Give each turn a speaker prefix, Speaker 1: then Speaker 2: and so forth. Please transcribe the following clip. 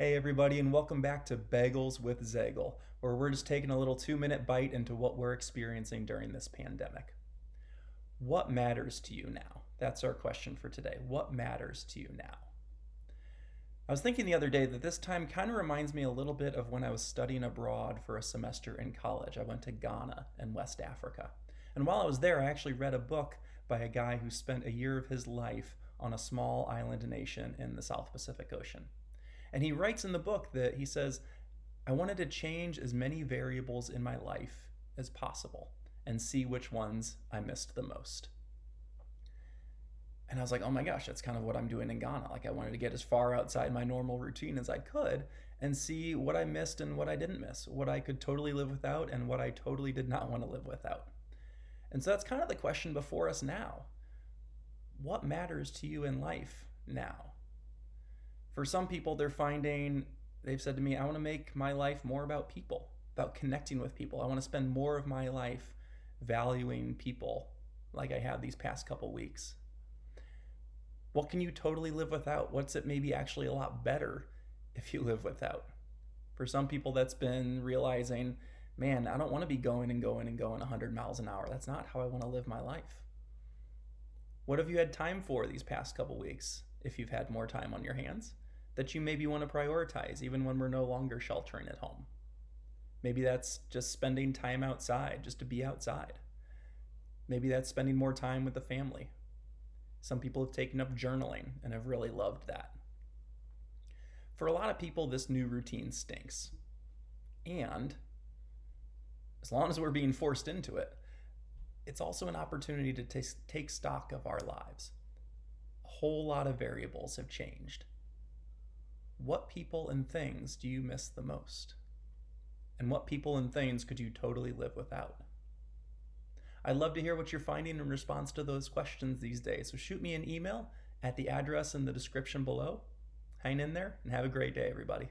Speaker 1: Hey everybody, and welcome back to Bagels with Zaegel, where we're just taking a little 2-minute bite into what we're experiencing during this pandemic. What matters to you now? That's our question for today. What matters to you now? I was thinking the other day that this time kind of reminds me a little bit of when I was studying abroad for a semester in college. I went to Ghana in West Africa. And while I was there, I actually read a book by a guy who spent a year of his life on a small island nation in the South Pacific Ocean. And he writes in the book that he says, I wanted to change as many variables in my life as possible and see which ones I missed the most. And I was like, oh my gosh, that's kind of what I'm doing in Ghana. Like, I wanted to get as far outside my normal routine as I could and see what I missed and what I didn't miss, what I could totally live without and what I totally did not want to live without. And so that's kind of the question before us now. What matters to you in life now? For some people, they've said to me, I want to make my life more about people, about connecting with people. I want to spend more of my life valuing people like I have these past couple weeks. What can you totally live without? What's it maybe actually a lot better if you live without? For some people, that's been realizing, man, I don't want to be going 100 miles an hour. That's not how I want to live my life. What have you had time for these past couple weeks, if you've had more time on your hands, that you maybe want to prioritize even when we're no longer sheltering at home? Maybe that's just spending time outside, just to be outside. Maybe that's spending more time with the family. Some people have taken up journaling and have really loved that. For a lot of people, this new routine stinks. And as long as we're being forced into it, it's also an opportunity to take stock of our lives. A whole lot of variables have changed. What people and things do you miss the most? And what people and things could you totally live without? I'd love to hear what you're finding in response to those questions these days. So shoot me an email at the address in the description below. Hang in there and have a great day, everybody.